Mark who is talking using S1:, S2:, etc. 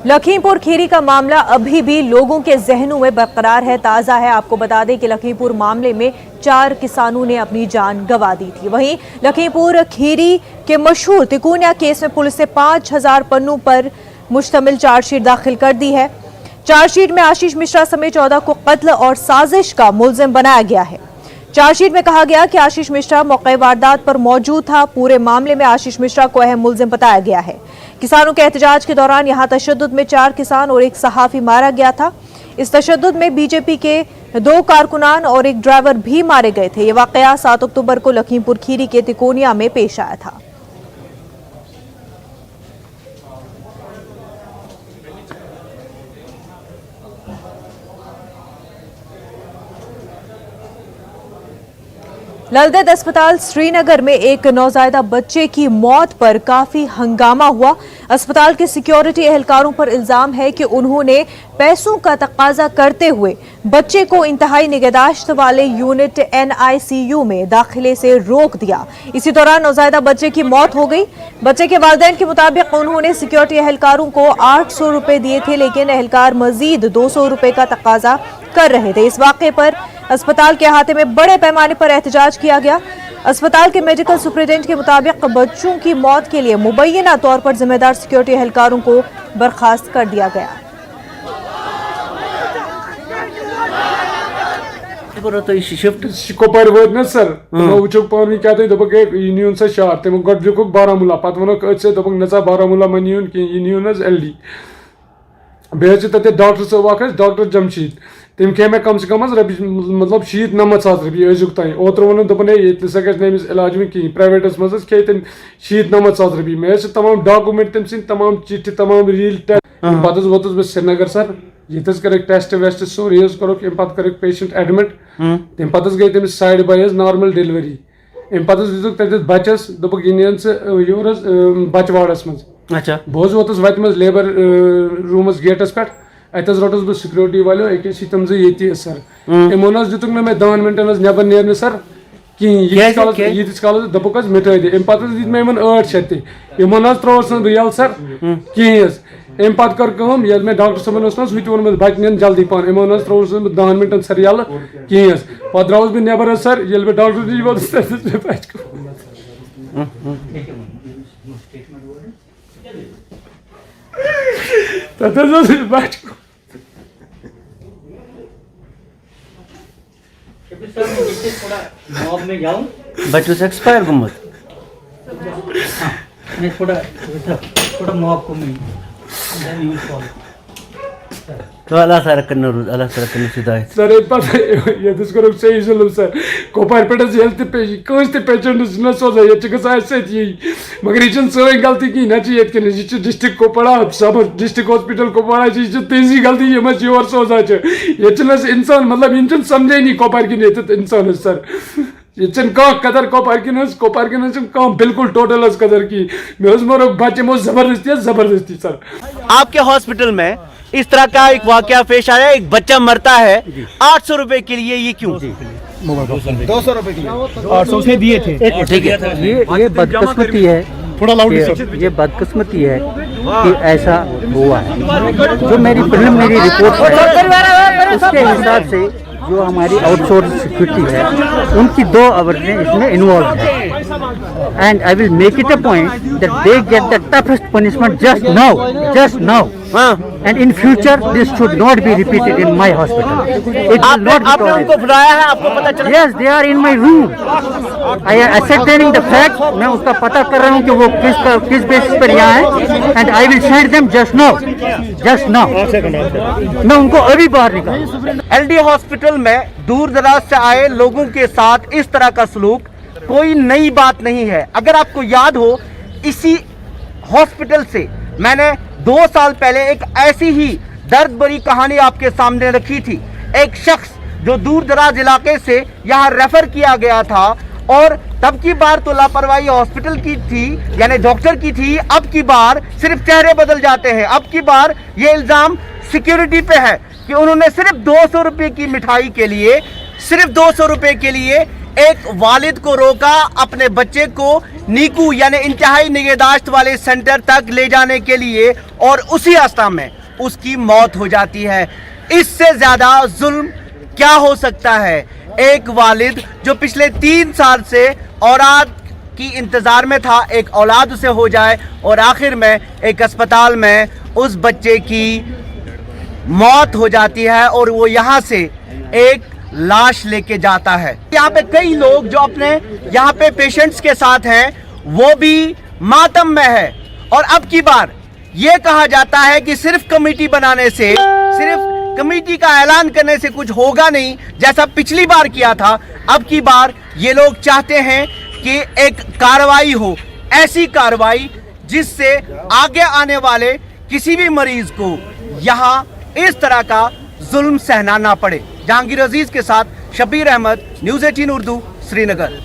S1: लखीमपुर खीरी का मामला अभी भी लोगों के जहनों में बरकरार है, ताज़ा है। आपको बता दें कि लखीमपुर मामले में 4 किसानों ने अपनी जान गंवा दी थी। वहीं लखीमपुर खीरी के मशहूर तिकोनिया केस में पुलिस ने 5000 पन्नों पर मुश्तमिल चार्जशीट दाखिल कर दी है। चार्जशीट में आशीष मिश्रा समेत 14 को कत्ल और साजिश का मुलजिम बनाया गया है। चार्जशीट में कहा गया कि आशीष मिश्रा मौके वारदात पर मौजूद था। पूरे मामले में आशीष मिश्रा को अहम मुलजिम बताया गया है। किसानों के एहतजाज के दौरान यहां तशद्दुद में 4 किसान और एक सहाफी मारा गया था। इस तशद्दुद में बीजेपी के 2 कारकुनान और एक ड्राइवर भी मारे गए थे। ये वाकया 7 अक्टूबर को लखीमपुर खीरी के तिकोनिया में पेश आया था। लल देद अस्पताल श्रीनगर में एक नौजायदा बच्चे की मौत पर काफी हंगामा हुआ। अस्पताल के सिक्योरिटी एहलकारों पर इल्जाम है कि उन्होंने पैसों का तकाजा करते हुए बच्चे को इंतहाई निगहदाश्त वाले यूनिट NICU में दाखिले से रोक दिया। इसी दौरान नौजायदा बच्चे की मौत हो गई। बच्चे के वालिदैन के मुताबिक उन्होंने सिक्योरिटी एहलकारों को 800 रुपए दिए थे, लेकिन एहलकार मजीद 200 रुपए का तकाजा कर रहे थे। इस वाक़े पर अस्पताल के अहाते में बड़े पैमाने पर एहतजाज किया गया। अस्पताल के मेडिकल सुपरिटेंडेंट के मुताबिक बच्चों की मौत के लिए मुबैना तौर पर जिम्मेदार सिक्योरिटी एहलकारों को बर्खास्त कर दिया गया।
S2: कोपर वोत न सर वो पानी क्या दोपक यून सा शार तम गुक बारामूला पे वो दोपक नचा बारामूला मन यून यून LD बेहद तक डॉक्टर सब डॉक्टर जमशीद तम खे मे कम से कम मतलब 90-90 रुपये अजुक तान ओतर वो दोपन ये सा गमिस इलाज में कहीं प्राइवेटस मज खे 90-90 रुपये मे तमाम डॉक्यूमेंट तम सद तमाम चिट्ठी तमाम रील पे वोतस बह श्रीनगर सर ये कर टेस्ट वेस्ट सोरी करो कर पेशेंट एडमिट तम पे गई तमिस साइड बाय नॉर्मल डिलीवरी अम पे दिख बचस दोपक योर बच वार्डस मज
S3: अच्छा
S2: बह वोतस वत मज लेबर रूमस गेटस पे अत रोटस बह सिक्योरिटी वालों अकिस तम ये सर इन दुक मे 10 मिनटन नबर नेर सर यीतिस काल दोपक मिटा दे पे दिख मे 800 तमन त्रोस बह यल सर कहीं पे कर मे डॉक्टर सबन सह बच नीन जल्दी पान इन त्रोस 10 मिनटन सर यल कहीं पे द्रास बह नबर सर ये डॉक्टर नश वोत
S3: बच्चों एक्सपायर गुमत
S4: थोड़ा मॉब को
S3: तो अल्लाह ताला करना हिदायत
S2: सर ये कर सही जुलम सर कोपार पे हेल्थ कस पेशेंट न सोजा ये गई मगर यह सोई गलती कहीं ना ये डिस्ट्रिक्ट कोपड़ा सब डिस्ट्रिक्ट हॉस्पिटल कोपड़ा तेजी गलती ये योर सोजा ये इंसान मतलब इन समझे नहीं कोपार की इंसान सर ये कदर कोपार की बिल्कुल टोटल कदर की मे मोर बच्चे जबरदस्ती सर।
S3: आपके हॉस्पिटल में इस तरह का एक वाकया पेश आया, एक बच्चा मरता है 800 रुपए के लिए, ये क्यों?
S4: 200 रुपए के लिए
S5: 800 उसने दिए थे।
S3: ठीक है,
S5: ये बदकिस्मती है,
S4: थोड़ा लाउड
S5: ये बदकिस्मती है कि ऐसा हुआ है। जो मेरी प्रिलिमिनरी रिपोर्ट है उसके हिसाब से जो हमारी आउटसोर्स सिक्योरिटी है उनकी 2 अवर्जें इसमें इन्वॉल्व है and I will make it a point that they get the toughest punishment just now and in future this should not be repeated in my hospital. It will not be
S3: आपने उनको बुलाया है, आपको पता चला?
S5: Yes, they are in my room. I am ascertaining the fact. मैं उसका पता कर रहा हूँ कि वो किस बेसिस पर यहाँ है and I will send them just now. मैं उनको अभी बाहर निकाल।
S3: LD हॉस्पिटल में दूर दराज से आए लोगों के साथ इस तरह का सलूक कोई नई बात नहीं है। अगर आपको याद हो, इसी हॉस्पिटल से मैंने 2 साल पहले एक ऐसी ही दर्द भरी कहानी आपके सामने रखी थी। एक शख्स जो दूर दराज इलाके से यहाँ रेफर किया गया था और तब की बार तो लापरवाही हॉस्पिटल की थी, यानी डॉक्टर की थी। अब की बार सिर्फ चेहरे बदल जाते हैं। अब की बार ये इल्जाम सिक्योरिटी पे है कि उन्होंने सिर्फ 200 रुपये की मिठाई के लिए, सिर्फ 200 रुपये के लिए एक वालिद को रोका अपने बच्चे को नीकू यानी इंतहाई निगहदाश्त वाले सेंटर तक ले जाने के लिए, और उसी आस्था में उसकी मौत हो जाती है। इससे ज्यादा जुल्म क्या हो सकता है? एक वालिद जो पिछले 3 साल से औलाद की इंतजार में था, एक औलाद उसे हो जाए और आखिर में एक अस्पताल में उस बच्चे की मौत हो जाती है और वो यहाँ से एक लाश लेके जाता है। यहाँ पे कई लोग जो अपने यहाँ पे पेशेंट्स के साथ हैं वो भी मातम में है। और अब की बार ये कहा जाता है कि सिर्फ कमेटी बनाने से, सिर्फ कमेटी का ऐलान करने से कुछ होगा नहीं, जैसा पिछली बार किया था। अब की बार ये लोग चाहते हैं कि एक कार्रवाई हो, ऐसी कार्रवाई जिससे आगे आने वाले किसी भी मरीज को यहाँ इस तरह का जुल्म सहना ना पड़े। जहांगीर अजीज के साथ शबीर अहमद, न्यूज़ 18 उर्दू, श्रीनगर।